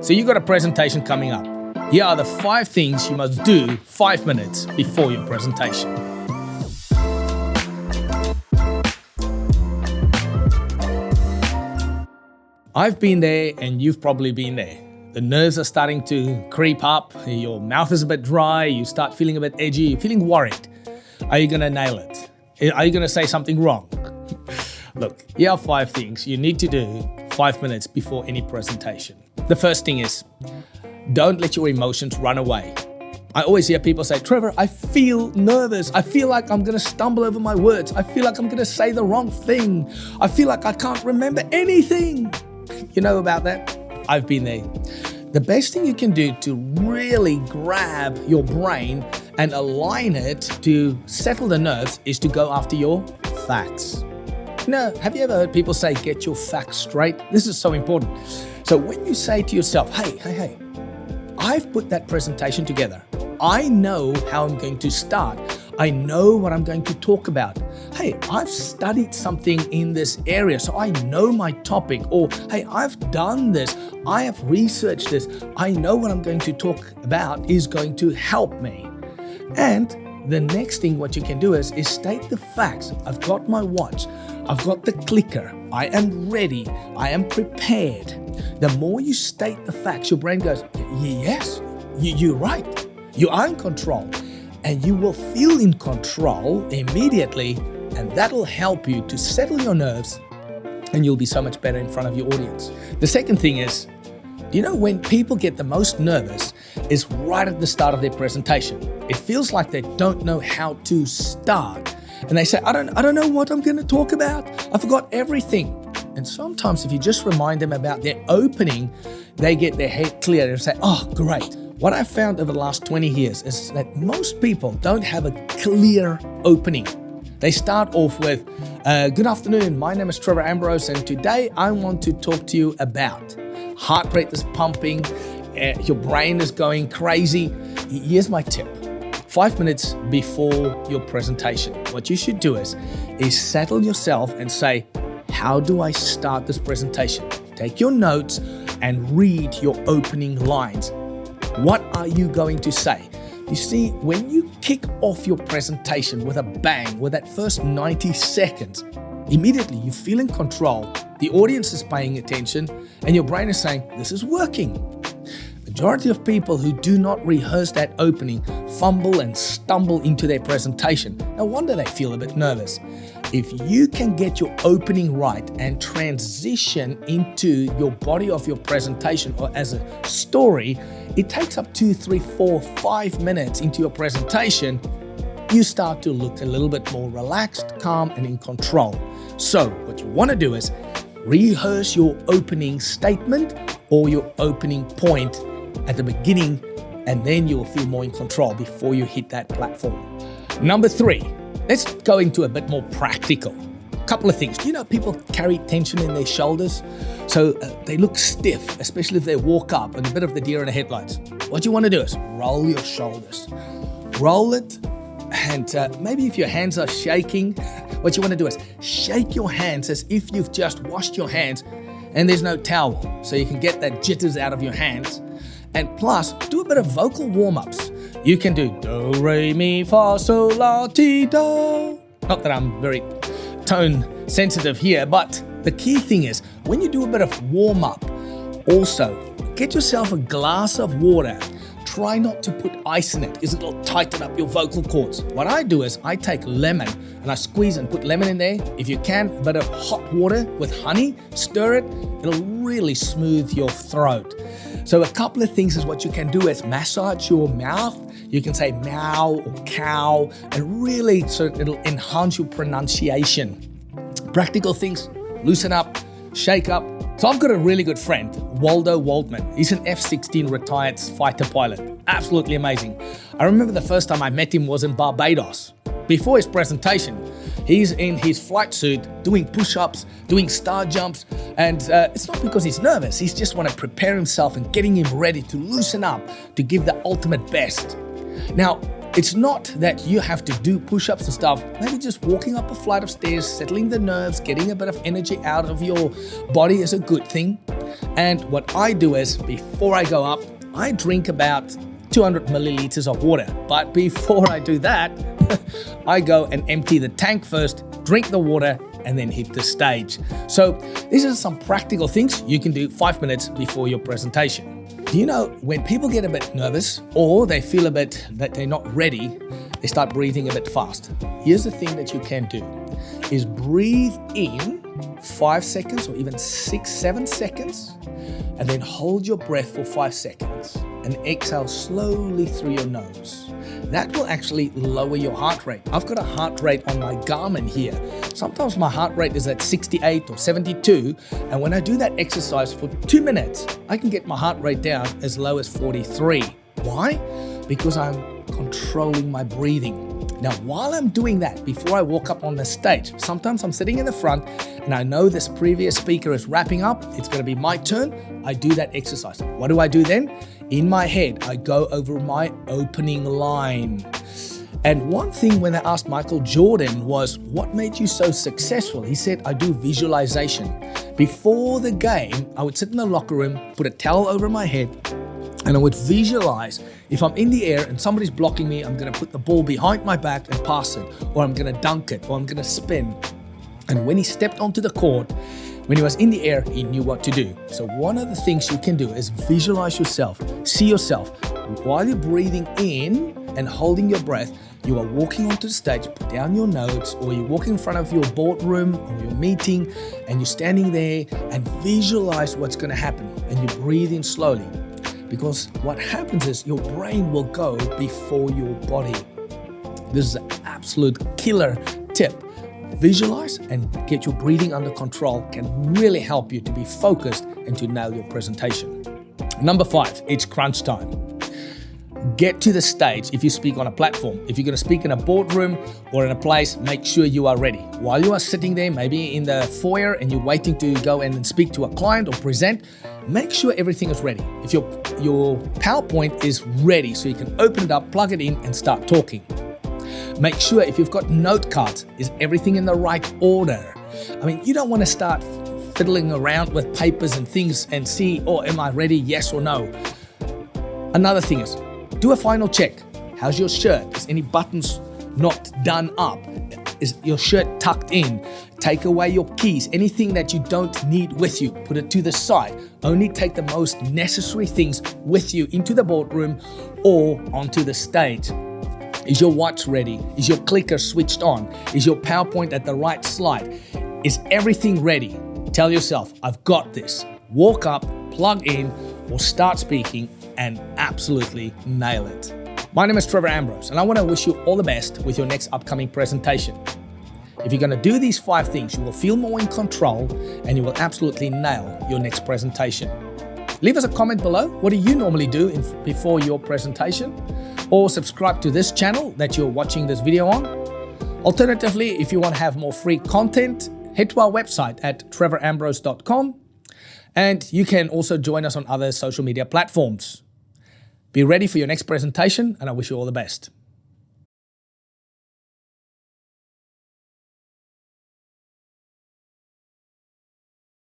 So you got a presentation coming up. Here are the 5 things you must do 5 minutes before your presentation. I've been there and you've probably been there. The nerves are starting to creep up, your mouth is a bit dry, you start feeling a bit edgy, you're feeling worried. Are you going to nail it? Are you going to say something wrong? Look, here are 5 things you need to do 5 minutes before any presentation. The first thing is, don't let your emotions run away. I always hear people say, Trevor, I feel nervous. I feel like I'm going to stumble over my words. I feel like I'm going to say the wrong thing. I feel like I can't remember anything. You know about that? I've been there. The best thing you can do to really grab your brain and align it to settle the nerves is to go after your facts. Have you ever heard people say, get your facts straight? This is so important. So when you say to yourself, hey, I've put that presentation together. I know how I'm going to start. I know what I'm going to talk about. Hey, I've studied something in this area, so I know my topic. Or, hey, I've done this. I have researched this. I know what I'm going to talk about is going to help me. And the next thing what you can do is state the facts. I've got my watch. I've got the clicker. I am ready. I am prepared. The more you state the facts, your brain goes, yes, you're right. You are in control. And you will feel in control immediately, and that'll help you to settle your nerves, and you'll be so much better in front of your audience. The second thing is, when people get the most nervous is right at the start of their presentation. It feels like they don't know how to start. And they say, I don't know what I'm going to talk about. I forgot everything. And sometimes if you just remind them about their opening, they get their head clear and say, oh, great. What I've found over the last 20 years is that most people don't have a clear opening. They start off with, good afternoon, my name is Trevor Ambrose, and today I want to talk to you about heart rate is pumping, your brain is going crazy. Here's my tip. 5 minutes before your presentation, what you should do is settle yourself and say, how do I start this presentation? Take your notes and read your opening lines. What are you going to say? You see, when you kick off your presentation with a bang, with that first 90 seconds, immediately you feel in control, the audience is paying attention, and your brain is saying, this is working. Majority of people who do not rehearse that opening fumble and stumble into their presentation. No wonder they feel a bit nervous. If you can get your opening right and transition into your body of your presentation or as a story, it takes up 2, 3, 4, 5 minutes into your presentation. You start to look a little bit more relaxed, calm, and in control. So what you want to do is rehearse your opening statement or your opening point at the beginning, and then you'll feel more in control before you hit that platform. Number 3, let's go into a bit more practical. Couple of things. People carry tension in their shoulders, so they look stiff, especially if they walk up and a bit of the deer in the headlights. What you want to do is roll your shoulders. Roll it, and maybe if your hands are shaking, what you want to do is shake your hands as if you've just washed your hands and there's no towel, so you can get that jitters out of your hands. And plus, do a bit of vocal warm-ups. You can do do, re, mi, fa, sol, la, ti, do. Not that I'm very tone sensitive here, but the key thing is when you do a bit of warm-up, also get yourself a glass of water. Try not to put ice in it because it'll tighten up your vocal cords. What I do is I take lemon and I squeeze and put lemon in there. If you can, a bit of hot water with honey, stir it. It'll really smooth your throat. So a couple of things is what you can do is massage your mouth. You can say meow or cow, and really so it'll enhance your pronunciation. Practical things, loosen up, shake up. So I've got a really good friend, Waldo Waldman. He's an F-16 retired fighter pilot. Absolutely amazing. I remember the first time I met him was in Barbados. Before his presentation, he's in his flight suit doing push-ups, doing star jumps, and it's not because he's nervous. He's just want to prepare himself and getting him ready to loosen up, to give the ultimate best. Now, it's not that you have to do push-ups and stuff. Maybe just walking up a flight of stairs, settling the nerves, getting a bit of energy out of your body is a good thing. And what I do is, before I go up, I drink about 200 milliliters of water. But before I do that, I go and empty the tank first, drink the water, and then hit the stage. So these are some practical things you can do 5 minutes before your presentation. Do you know, when people get a bit nervous or they feel a bit that they're not ready, they start breathing a bit fast. Here's the thing that you can do, is breathe in 5 seconds or even 6-7 seconds, and then hold your breath for 5 seconds and exhale slowly through your nose. That will actually lower your heart rate. I've got a heart rate on my Garmin here. Sometimes my heart rate is at 68 or 72, and when I do that exercise for 2 minutes, I can get my heart rate down as low as 43. Why? Because I'm controlling my breathing. Now, while I'm doing that, before I walk up on the stage, sometimes I'm sitting in the front and I know this previous speaker is wrapping up. It's going to be my turn. I do that exercise. What do I do then? In my head, I go over my opening line. And one thing when I asked Michael Jordan was, what made you so successful? He said, I do visualization. Before the game, I would sit in the locker room, put a towel over my head, and I would visualize if I'm in the air and somebody's blocking me, I'm going to put the ball behind my back and pass it, or I'm going to dunk it, or I'm going to spin. And when he stepped onto the court, when he was in the air, he knew what to do. So one of the things you can do is visualize yourself, see yourself. While you're breathing in and holding your breath, you are walking onto the stage, put down your notes, or you're walking in front of your boardroom or your meeting, and you're standing there and visualize what's going to happen. And you breathe in slowly. Because what happens is your brain will go before your body. This is an absolute killer tip. Visualize and get your breathing under control can really help you to be focused and to nail your presentation. Number 5, it's crunch time. Get to the stage if you speak on a platform. If you're going to speak in a boardroom or in a place, make sure you are ready. While you are sitting there, maybe in the foyer, and you're waiting to go and speak to a client or present, make sure everything is ready. If your PowerPoint is ready, so you can open it up, plug it in, and start talking. Make sure if you've got note cards, is everything in the right order? I mean, you don't want to start fiddling around with papers and things and see, oh, am I ready? Yes or no? Another thing is, do a final check. How's your shirt? Is any buttons not done up? Is your shirt tucked in? Take away your keys. Anything that you don't need with you, put it to the side. Only take the most necessary things with you into the boardroom or onto the stage. Is your watch ready? Is your clicker switched on? Is your PowerPoint at the right slide? Is everything ready? Tell yourself, I've got this. Walk up, plug in, or start speaking and absolutely nail it. My name is Trevor Ambrose, and I want to wish you all the best with your next upcoming presentation. If you're going to do these 5 things, you will feel more in control and you will absolutely nail your next presentation. Leave us a comment below. What do you normally do before your presentation? Or subscribe to this channel that you're watching this video on. Alternatively, if you want to have more free content, head to our website at trevorambrose.com, and you can also join us on other social media platforms. Be ready for your next presentation, and I wish you all the best.